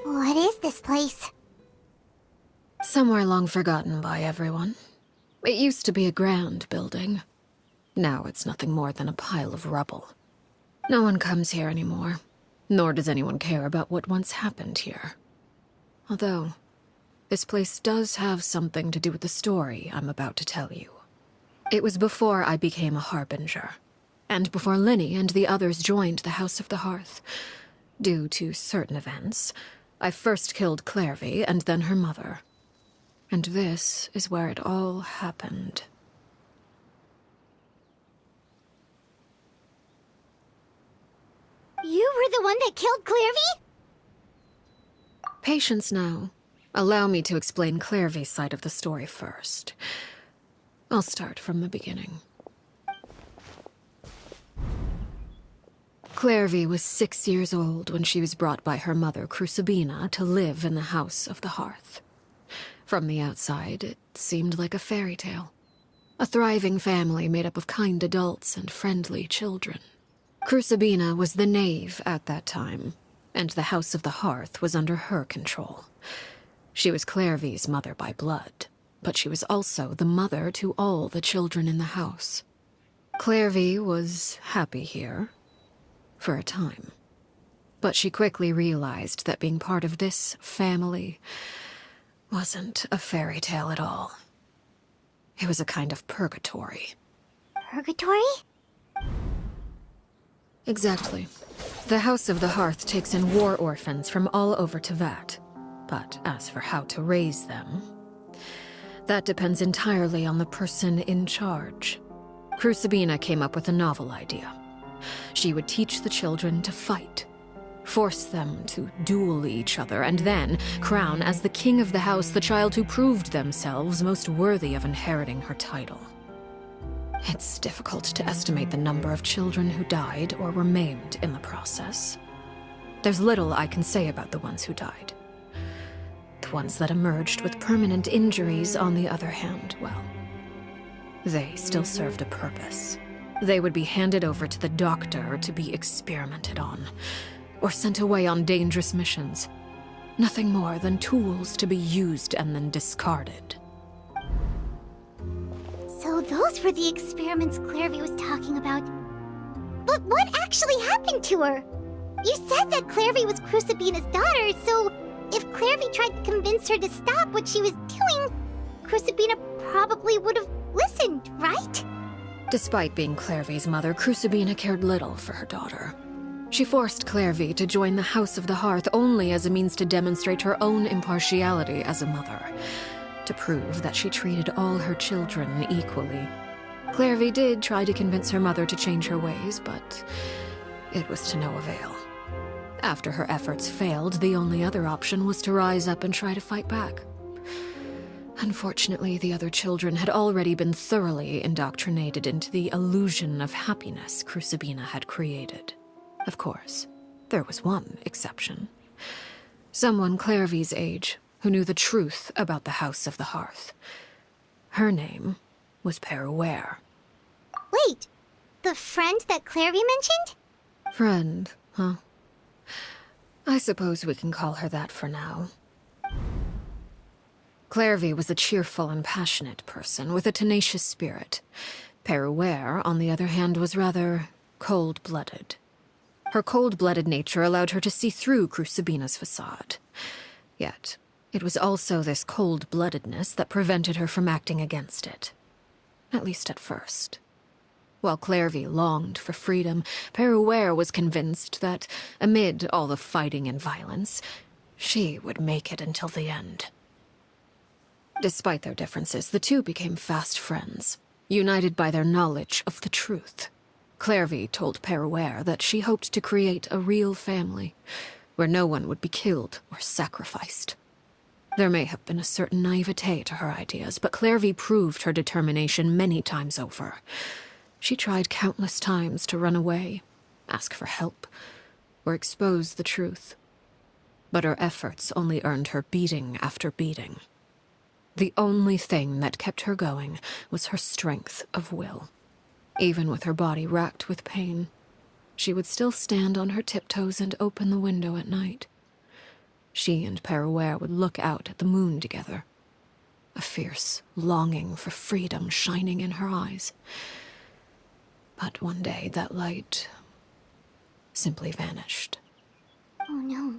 What is this place? Somewhere long forgotten by everyone. It used to be a grand building. Now it's nothing more than a pile of rubble. No one comes here anymore, nor does anyone care about what once happened here. Although, this place does have something to do with the story I'm about to tell you. It was before I became a Harbinger, and before Linny and the others joined the House of the Hearth. Due to certain events, I first killed Clairvy and then her mother. And this is where it all happened. You were the one that killed Clairvy? Patience now. Allow me to explain Clairvy's side of the story first. I'll start from the beginning. Clairvy was 6 years old when she was brought by her mother, Crucibina, to live in the House of the Hearth. From the outside, it seemed like a fairy tale. A thriving family made up of kind adults and friendly children. Crucibina was the knave at that time, and the House of the Hearth was under her control. She was Clairvy's mother by blood, but she was also the mother to all the children in the house. Clairvy was happy here, for a time. But she quickly realized that being part of this family wasn't a fairy tale at all. It was a kind of purgatory. Purgatory? Exactly. The House of the Hearth takes in war orphans from all over Tevat. But as for how to raise them, that depends entirely on the person in charge. Crucibina came up with a novel idea. She would teach the children to fight, force them to duel each other, and then crown as the king of the house the child who proved themselves most worthy of inheriting her title. It's difficult to estimate the number of children who died or were maimed in the process. There's little I can say about the ones who died. The ones that emerged with permanent injuries, on the other hand, well, they still served a purpose. They would be handed over to the doctor to be experimented on, or sent away on dangerous missions. Nothing more than tools to be used and then discarded. So those were the experiments Clairvy was talking about. But what actually happened to her? You said that Clairvy was Crucibina's daughter, so if Clairvy tried to convince her to stop what she was doing, Crucibina probably would have listened, right? Despite being Clairvy's mother, Crucibina cared little for her daughter. She forced Clairvy to join the House of the Hearth only as a means to demonstrate her own impartiality as a mother, to prove that she treated all her children equally. Clairvy did try to convince her mother to change her ways, but it was to no avail. After her efforts failed, the only other option was to rise up and try to fight back. Unfortunately, the other children had already been thoroughly indoctrinated into the illusion of happiness Crucibina had created. Of course, there was one exception. Someone Clairvy's age who knew the truth about the House of the Hearth. Her name was Peruere. Wait, the friend that Clairvy mentioned? Friend, huh? I suppose we can call her that for now. Clairvy was a cheerful and passionate person with a tenacious spirit. Peruere, on the other hand, was rather cold-blooded. Her cold-blooded nature allowed her to see through Crucibina's facade. Yet, it was also this cold-bloodedness that prevented her from acting against it. At least at first. While Clairvy longed for freedom, Peruere was convinced that, amid all the fighting and violence, she would make it until the end. Despite their differences, the two became fast friends, united by their knowledge of the truth. Clairvy told Peruere that she hoped to create a real family, where no one would be killed or sacrificed. There may have been a certain naivete to her ideas, but Clairvy proved her determination many times over. She tried countless times to run away, ask for help, or expose the truth. But her efforts only earned her beating after beating. The only thing that kept her going was her strength of will. Even with her body racked with pain, she would still stand on her tiptoes and open the window at night. She and Peruere would look out at the moon together, a fierce longing for freedom shining in her eyes. But one day that light simply vanished. Oh no.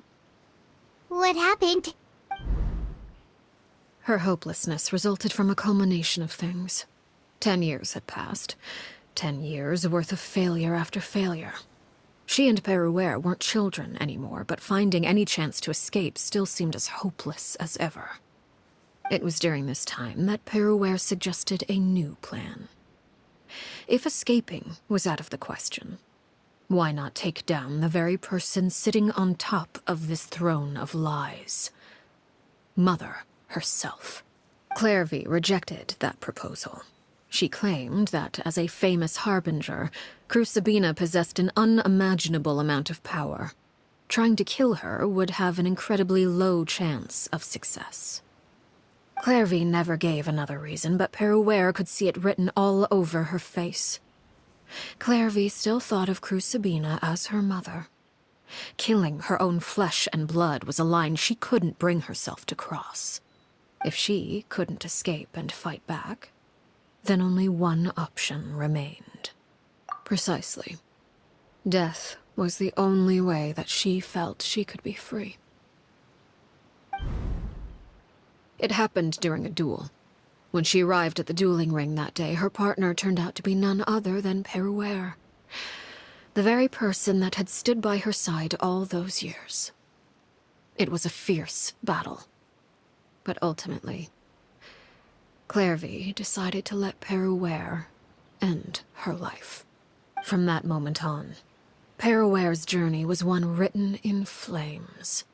What happened? Her hopelessness resulted from a culmination of things. 10 years had passed. 10 years worth of failure after failure. She and Peruere weren't children anymore, but finding any chance to escape still seemed as hopeless as ever. It was during this time that Peruere suggested a new plan. If escaping was out of the question, why not take down the very person sitting on top of this throne of lies? Mother herself. Clairvy rejected that proposal. She claimed that, as a famous harbinger, Crucibina possessed an unimaginable amount of power. Trying to kill her would have an incredibly low chance of success. Clairvy never gave another reason, but Peruere could see it written all over her face. Clairvy still thought of Crucibina as her mother. Killing her own flesh and blood was a line she couldn't bring herself to cross. If she couldn't escape and fight back, then only one option remained. Precisely. Death was the only way that she felt she could be free. It happened during a duel. When she arrived at the dueling ring that day, her partner turned out to be none other than Peruere, the very person that had stood by her side all those years. It was a fierce battle. But ultimately, Clairvy decided to let Peruere end her life. From that moment on, Peruere's journey was one written in flames.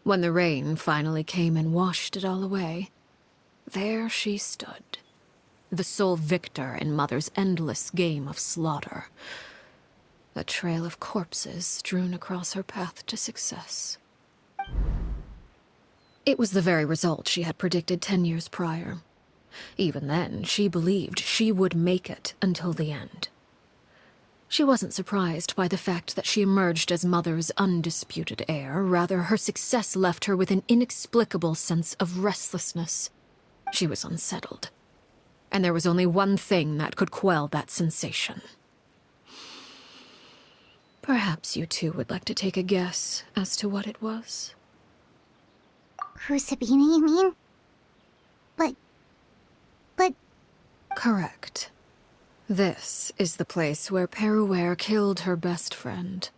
When the rain finally came and washed it all away, there she stood, the sole victor in Mother's endless game of slaughter. A trail of corpses strewn across her path to success. It was the very result she had predicted 10 years prior. Even then, she believed she would make it until the end. She wasn't surprised by the fact that she emerged as Mother's undisputed heir. Rather, her success left her with an inexplicable sense of restlessness. She was unsettled. And there was only one thing that could quell that sensation. Perhaps you two would like to take a guess as to what it was? Crucibina, you mean? But... Correct. This is the place where Peruere killed her best friend.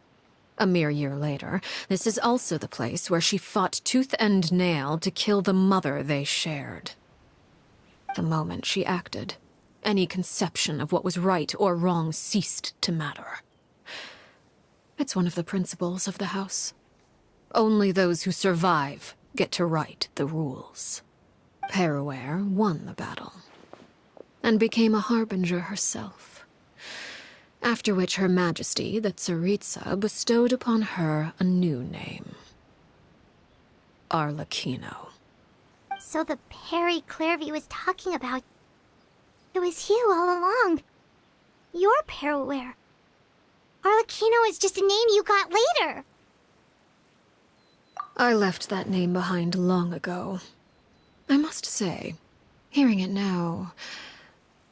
A mere year later, this is also the place where she fought tooth and nail to kill the mother they shared. The moment she acted, any conception of what was right or wrong ceased to matter. It's one of the principles of the house. Only those who survive get to write the rules. Peruere won the battle, and became a harbinger herself. After which Her Majesty, the Tsaritsa, bestowed upon her a new name. Arlecchino. So the Perry Clairvy was talking about... It was you all along. You're Peruere. Arlecchino is just a name you got later. I left that name behind long ago. I must say, hearing it now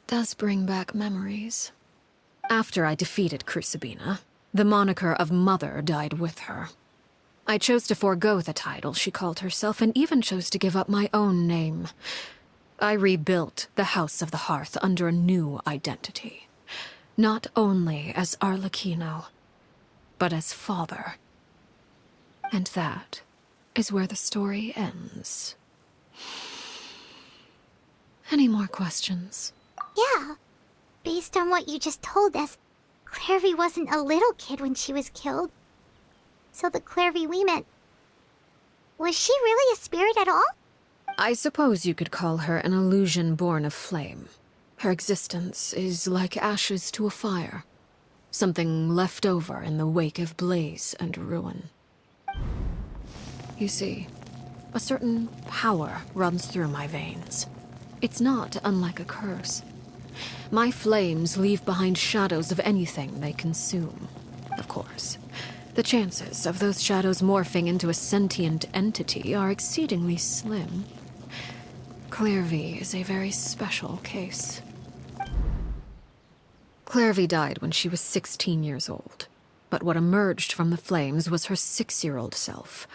does bring back memories. After I defeated Crucibina, the moniker of Mother died with her. I chose to forego the title she called herself and even chose to give up my own name. I rebuilt the House of the Hearth under a new identity. Not only as Arlecchino, but as father. And that is where the story ends. Any more questions? Yeah. Based on what you just told us, Clairvy wasn't a little kid when she was killed. So the Clairvy we met... Was she really a spirit at all? I suppose you could call her an illusion born of flame. Her existence is like ashes to a fire. Something left over in the wake of blaze and ruin. You see, a certain power runs through my veins. It's not unlike a curse. My flames leave behind shadows of anything they consume. Of course, the chances of those shadows morphing into a sentient entity are exceedingly slim. Clairvy is a very special case. Clairvy died when she was 16 years old. But what emerged from the flames was her 6-year-old self.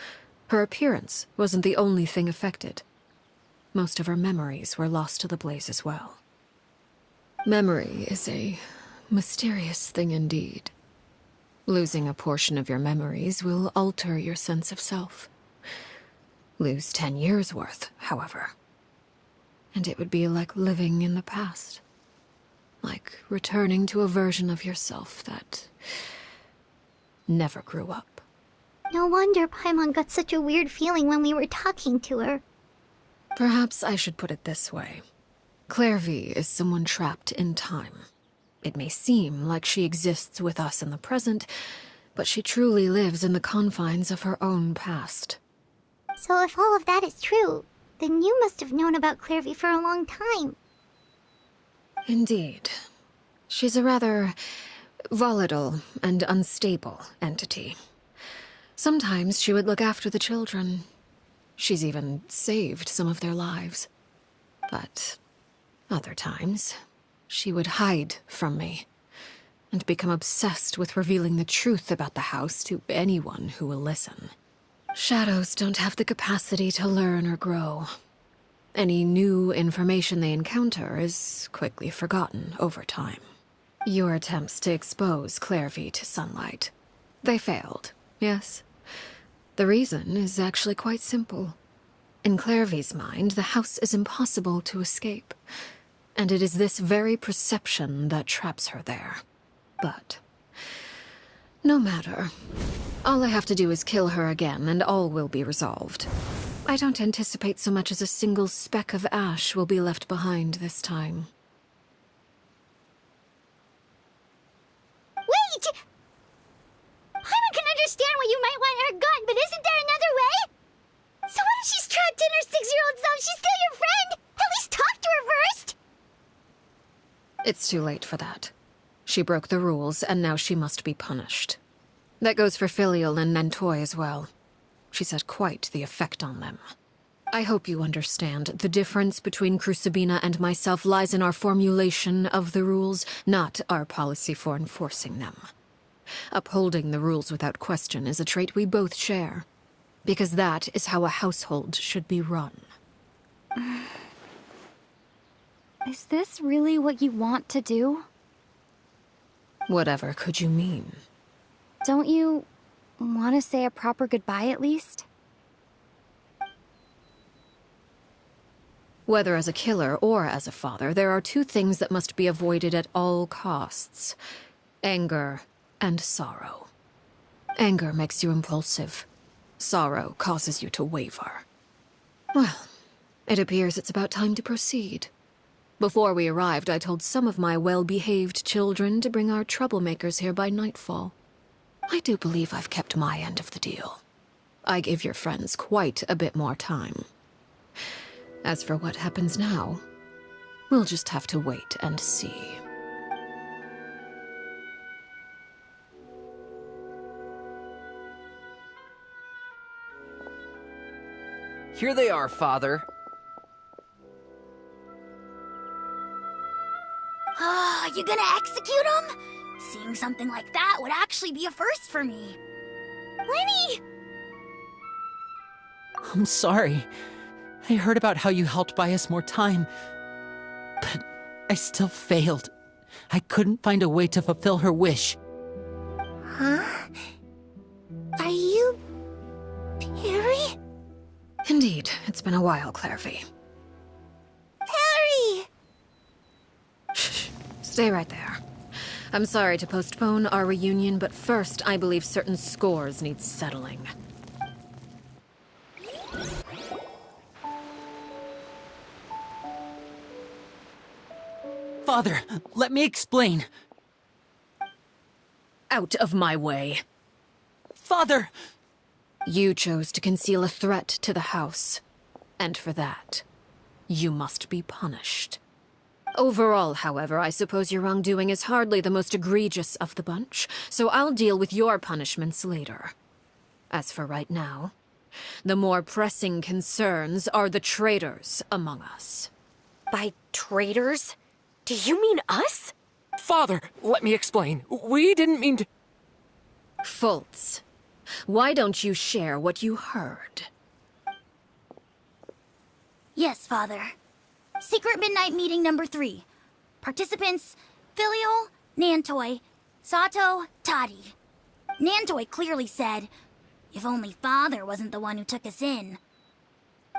Her appearance wasn't the only thing affected. Most of her memories were lost to the blaze as well. Memory is a mysterious thing indeed. Losing a portion of your memories will alter your sense of self. Lose 10 years' worth, however, and it would be like living in the past. Like returning to a version of yourself that never grew up. No wonder Paimon got such a weird feeling when we were talking to her. Perhaps I should put it this way. Clairvy is someone trapped in time. It may seem like she exists with us in the present, but she truly lives in the confines of her own past. So if all of that is true, then you must have known about Clairvy for a long time. Indeed. She's a rather volatile and unstable entity. Sometimes she would look after the children. She's even saved some of their lives. But other times, she would hide from me and become obsessed with revealing the truth about the house to anyone who will listen. Shadows don't have the capacity to learn or grow. Any new information they encounter is quickly forgotten over time. Your attempts to expose Clairvy to sunlight. They failed, yes? The reason is actually quite simple. In Clairvy's mind, the house is impossible to escape, and it is this very perception that traps her there. But no matter. All I have to do is kill her again, and all will be resolved. I don't anticipate so much as a single speck of ash will be left behind this time. Wait! Paimon can understand why you might want her gone, but isn't there another way? So what if she's trapped in her 6-year-old self? She's still your friend! At least talk to her first! It's too late for that. She broke the rules, and now she must be punished. That goes for Filial and Nantoy as well. She's had quite the effect on them. I hope you understand the difference between Crucibina and myself lies in our formulation of the rules, not our policy for enforcing them. Upholding the rules without question is a trait we both share, because that is how a household should be run. Is this really what you want to do? Whatever could you mean? Don't you want to say a proper goodbye at least? Whether as a killer or as a father, there are two things that must be avoided at all costs: anger and sorrow. Anger makes you impulsive. Sorrow causes you to waver. Well, it appears it's about time to proceed. Before we arrived, I told some of my well-behaved children to bring our troublemakers here by nightfall. I do believe I've kept my end of the deal. I gave your friends quite a bit more time. As for what happens now, we'll just have to wait and see. Here they are, Father. You gonna execute him? Seeing something like that would actually be a first for me. Lenny! I'm sorry. I heard about how you helped buy us more time, but I still failed. I couldn't find a way to fulfill her wish. Huh? Are you... Perry? Indeed, it's been a while, Clairvy. Perry! Shh. Stay right there. I'm sorry to postpone our reunion, but first, I believe certain scores need settling. Father, let me explain. Out of my way. Father! You chose to conceal a threat to the house, and for that, you must be punished. Overall, however, I suppose your wrongdoing is hardly the most egregious of the bunch, so I'll deal with your punishments later. As for right now, the more pressing concerns are the traitors among us. By traitors? Do you mean us? Father, let me explain. We didn't mean to... Fultz, why don't you share what you heard? Yes, Father. Secret Midnight Meeting number 3. Participants, Filial, Nantoi, Sato, Toddy. Nantoi clearly said, if only Father wasn't the one who took us in.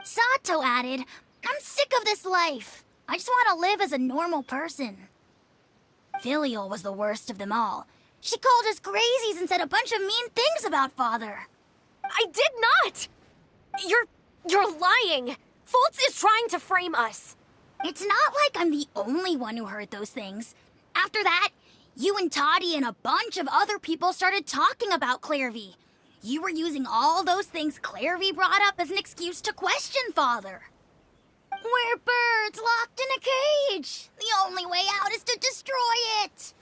Sato added, I'm sick of this life. I just want to live as a normal person. Filial was the worst of them all. She called us crazies and said a bunch of mean things about Father. I did not! You're lying! Fultz is trying to frame us. It's not like I'm the only one who heard those things. After that, you and Toddy and a bunch of other people started talking about Clairvy. You were using all those things Clairvy brought up as an excuse to question Father. We're birds locked in a cage. The only way out is to destroy it.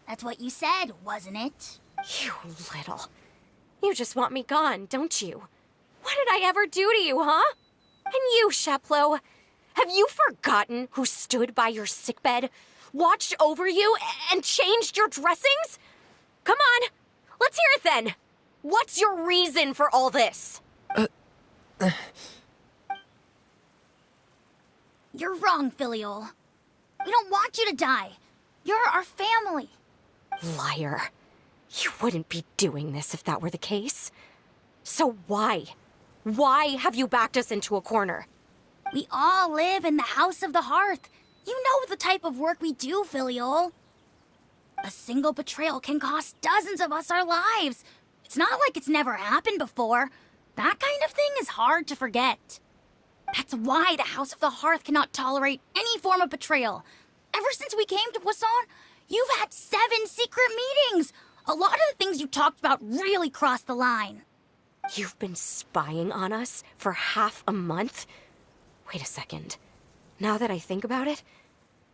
That's what you said, wasn't it? You little. You just want me gone, don't you? What did I ever do to you, huh? And you, Sheplo, have you forgotten who stood by your sickbed, watched over you, and changed your dressings? Come on, let's hear it then. What's your reason for all this? You're wrong, Filial. We don't want you to die. You're our family. Liar. You wouldn't be doing this if that were the case. So why? Why have you backed us into a corner? We all live in the House of the Hearth. You know the type of work we do, Filial. A single betrayal can cost dozens of us our lives. It's not like it's never happened before. That kind of thing is hard to forget. That's why the House of the Hearth cannot tolerate any form of betrayal. Ever since we came to Poisson, you've had 7 secret meetings. A lot of the things you talked about really crossed the line. You've been spying on us for half a month? Wait a second. Now that I think about it,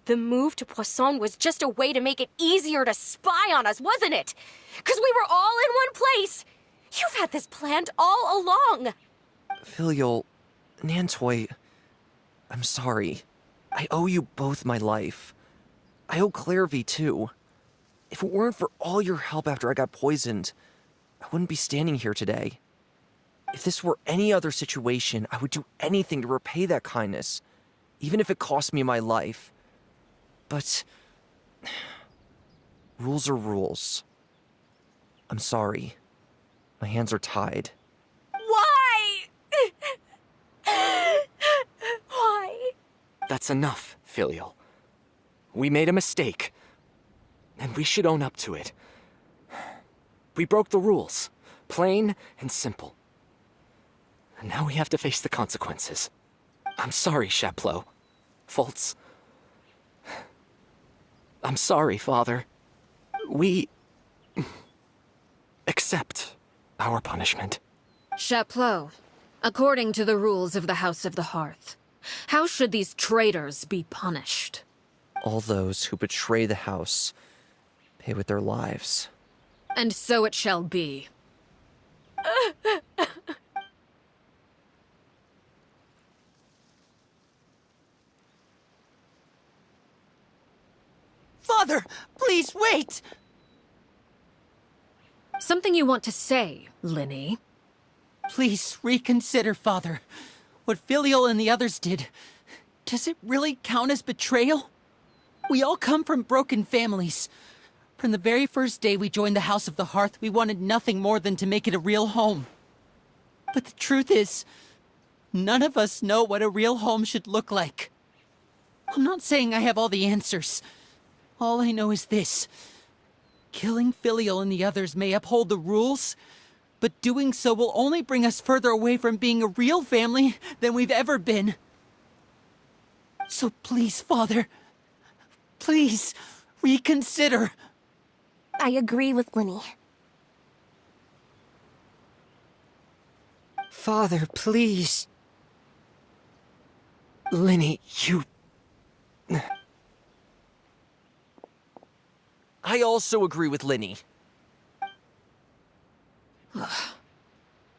the move to Poisson was just a way to make it easier to spy on us, wasn't it? Because we were all in one place. You've had this planned all along. Filial, Nantoi, I'm sorry. I owe you both my life. I owe Clairvy too. If it weren't for all your help after I got poisoned, I wouldn't be standing here today. If this were any other situation, I would do anything to repay that kindness, even if it cost me my life. But rules are rules. I'm sorry. My hands are tied. Why? Why? That's enough, Filial. We made a mistake, and we should own up to it. We broke the rules, plain and simple. And now we have to face the consequences. I'm sorry, Chapleau. Fultz. I'm sorry, Father. We accept our punishment. Chapleau, according to the rules of the House of the Hearth, how should these traitors be punished? All those who betray the house pay with their lives. And so it shall be. Father, please wait! Something you want to say, Linny? Please reconsider, Father. What Filial and the others did, does it really count as betrayal? We all come from broken families. From the very first day we joined the House of the Hearth, we wanted nothing more than to make it a real home. But the truth is, none of us know what a real home should look like. I'm not saying I have all the answers. All I know is this. Killing Filial and the others may uphold the rules, but doing so will only bring us further away from being a real family than we've ever been. So please, Father, please reconsider. I agree with Linny. Father, please. Linny, you... I also agree with Linny.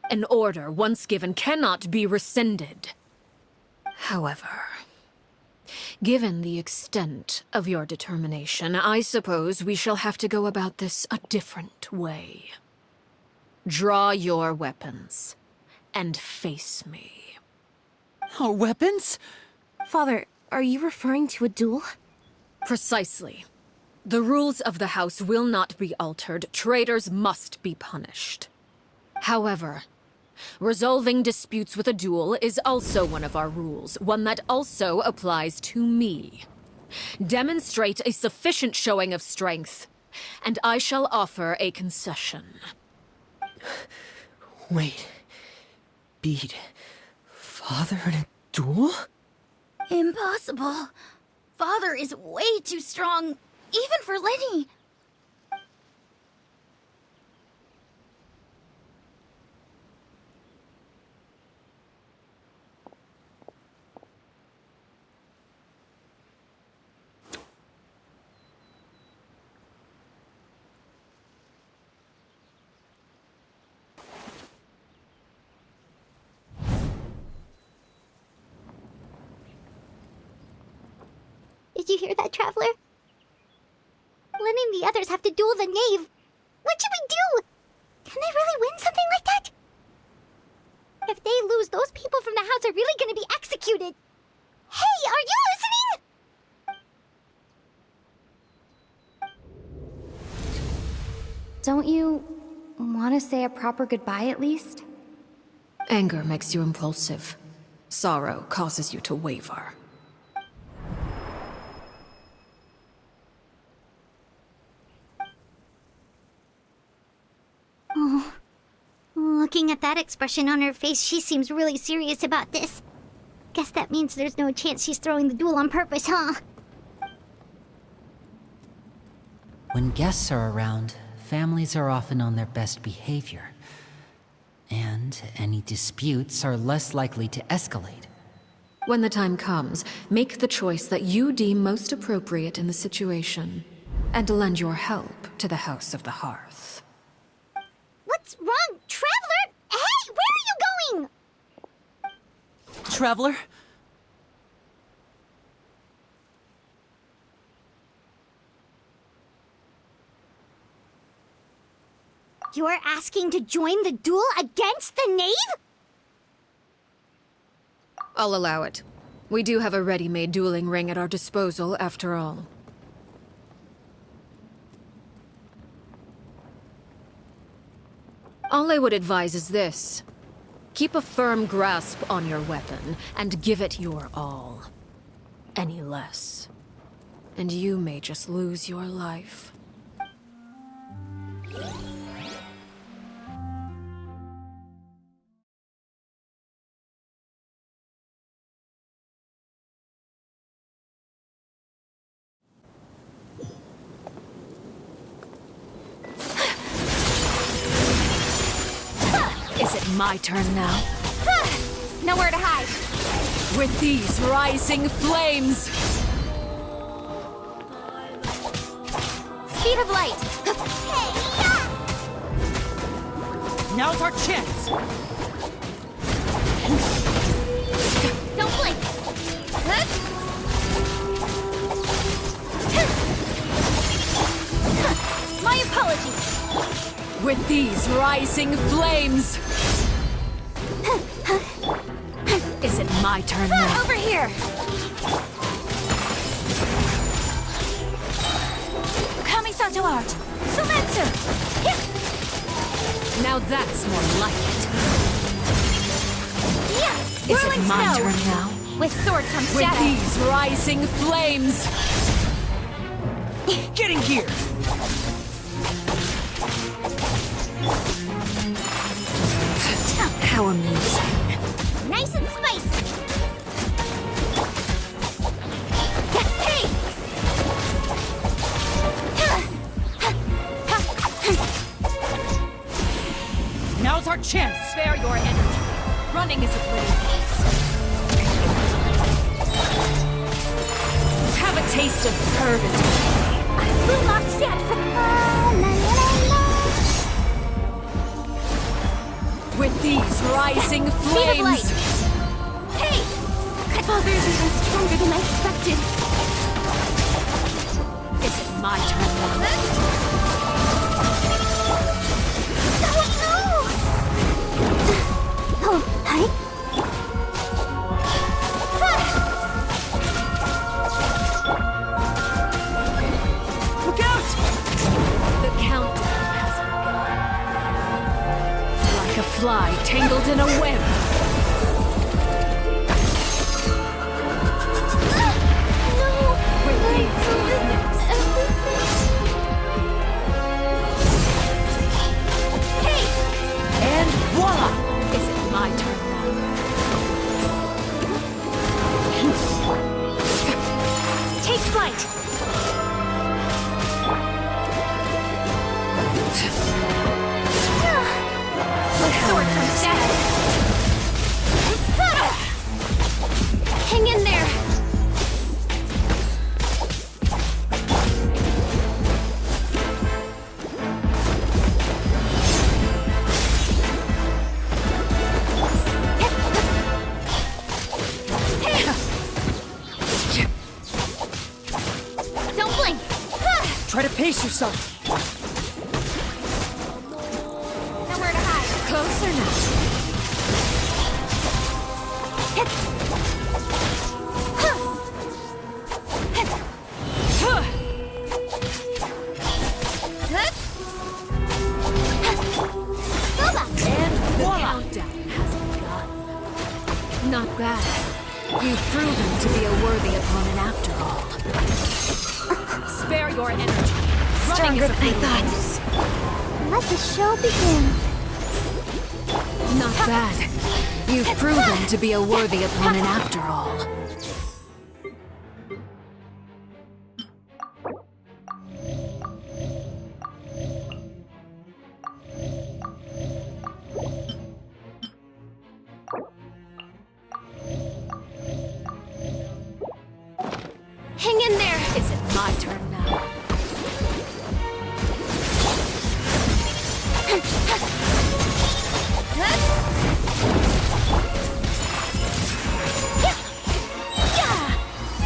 An order once given cannot be rescinded. However, given the extent of your determination, I suppose we shall have to go about this a different way. Draw your weapons and face me. Our weapons? Father, are you referring to a duel? Precisely. The rules of the house will not be altered. Traitors must be punished. However, resolving disputes with a duel is also one of our rules, one that also applies to me. Demonstrate a sufficient showing of strength, and I shall offer a concession. Wait. Beat Father in a duel? Impossible. Father is way too strong, even for Linny. Did you hear that, Traveler? Lynn and the others have to duel the knave. What should we do? Can they really win something like that? If they lose, those people from the house are really gonna be executed. Hey, are you listening? Don't you want to say a proper goodbye at least? Anger makes you impulsive. Sorrow causes you to waver. Oh, looking at that expression on her face, she seems really serious about this. Guess that means there's no chance she's throwing the duel on purpose, huh? When guests are around, families are often on their best behavior. And any disputes are less likely to escalate. When the time comes, make the choice that you deem most appropriate in the situation, and lend your help to the House of the Hearth. What's wrong? Traveler! Hey, where are you going? Traveler? You're asking to join the duel against the knave? I'll allow it. We do have a ready-made dueling ring at our disposal, after all. All I would advise is this. Keep a firm grasp on your weapon, and give it your all. Any less, and you may just lose your life. Is it my turn now? Nowhere to hide. With these rising flames! Speed of light. Now's our chance! Don't blink. My apologies. With these rising flames! Is it my turn now? Over here! Kamisato art! Sumetsu! Now that's more like it. Yeah! Is it Whirling my snow. turn now? With sword comes With shadow. these rising flames! Getting here! How amusing. Nice and spicy. Hey! Now's our chance! Spare your energy. Running is a pretty piece. Have a taste of purgatory. I will not stand for... With these rising Speed of light! flames! Hey! Father's even stronger than I expected. Is it my turn now? Oh, hi. Look out! The countdown has begun. Like a fly tangled in a web. With these movements, And voila! is it my turn now? Take flight! With sword comes shadow. Hang in there! Don't blink! Try to pace yourself. Nowhere to hide. Closer now. The countdown has begun. Not bad. You've proven to be a worthy opponent after all. Spare your energy. Running is a than I thought. ruse. Let the show begin. Not bad. You've proven to be a worthy opponent after all. Hang in there! Is it my turn now?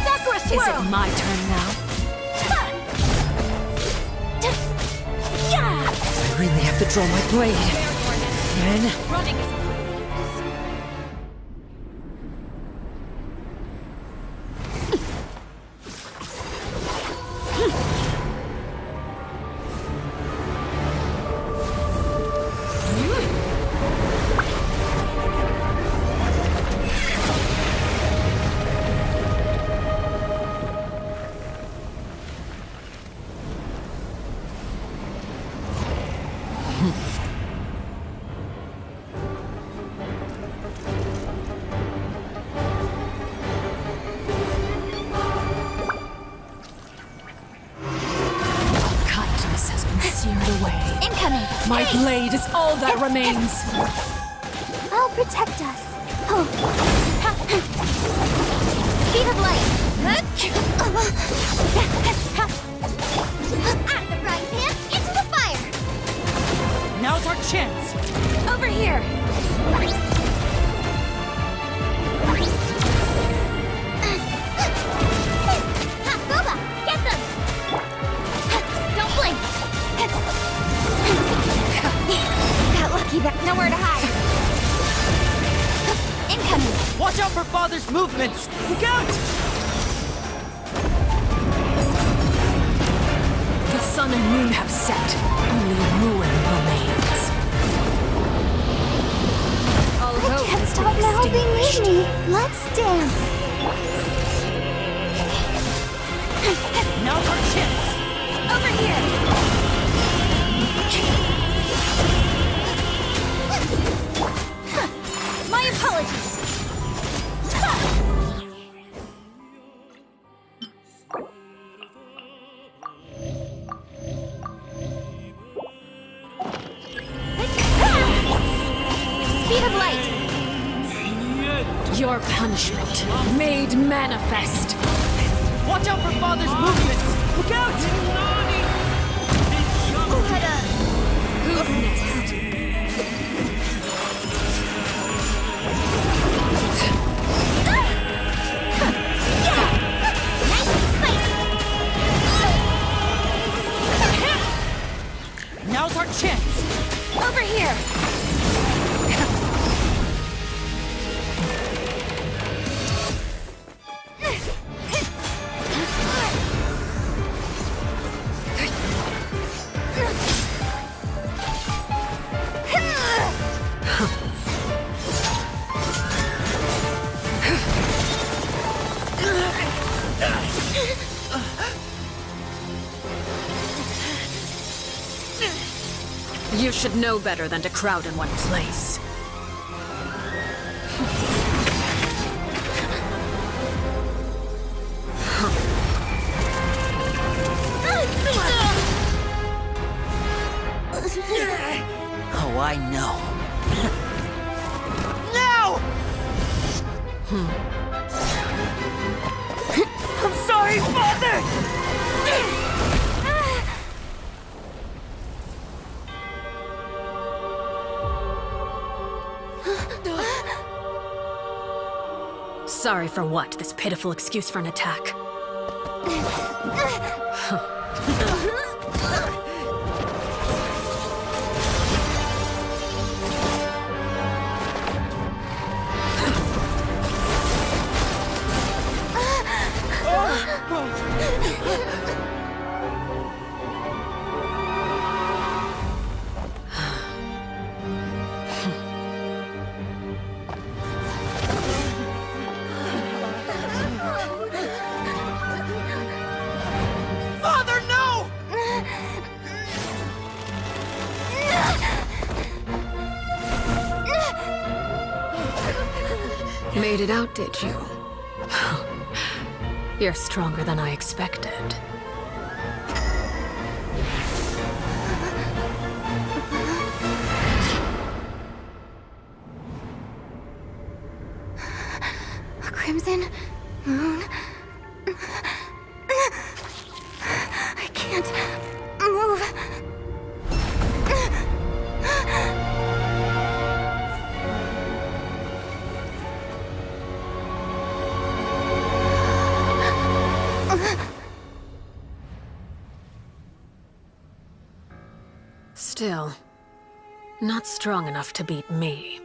Sakura Is swirl! it my turn now? I really have to draw my blade. Then... Running is a kindness has been seared away. Incoming! My blade is all that remains. I'll protect us. Speed of light! Out of the frying pan, into the fire. Now's our chance! Over here! Ha, Boba, get them. Don't blink! Got lucky back. Nowhere to hide! coming! Watch out for Father's movements! Look out! The sun and moon have set. Only ruin remains. All hope Can't has stop been now, they extinguished. need me. Let's dance. Now's our chance! Over here! My apologies! Speed of light! Your punishment made manifest. Watch out for Father's movements! Look out! Who's next? Now's our chance! Over here! You should know better than to crowd in one place. Oh, I know. No! I'm sorry, Father! Sorry for what? This pitiful excuse for an attack. Father, no! Made it out, did you? You're stronger than I expected. A crimson moon. I can't move. Still, not strong enough to beat me.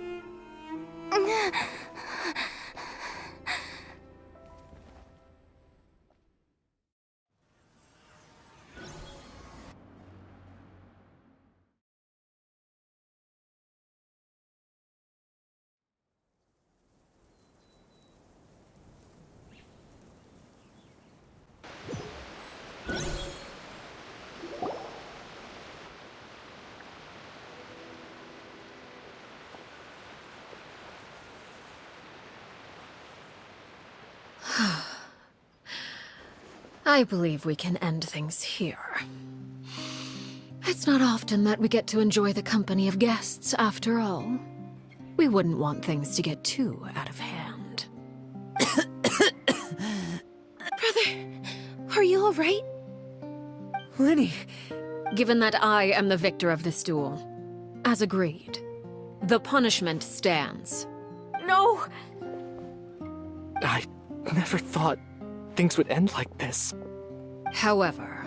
I believe we can end things here. It's not often that we get to enjoy the company of guests, after all. We wouldn't want things to get too out of hand. Brother, are you all right? Lenny, Given that I am the victor of this duel, as agreed, the punishment stands. No! I never thought things would end like this. However,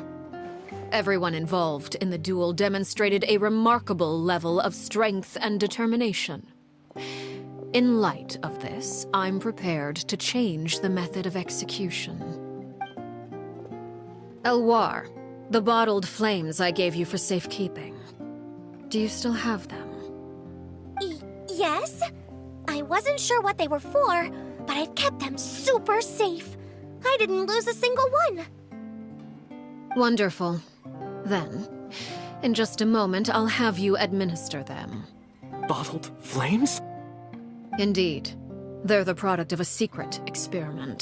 everyone involved in the duel demonstrated a remarkable level of strength and determination. In light of this, I'm prepared to change the method of execution. Elwar, the bottled flames I gave you for safekeeping. Do you still have them? Yes? I wasn't sure what they were for, but I've kept them super safe. I didn't lose a single one. Wonderful. Then, in just a moment, I'll have you administer them. Bottled flames? Indeed. They're the product of a secret experiment.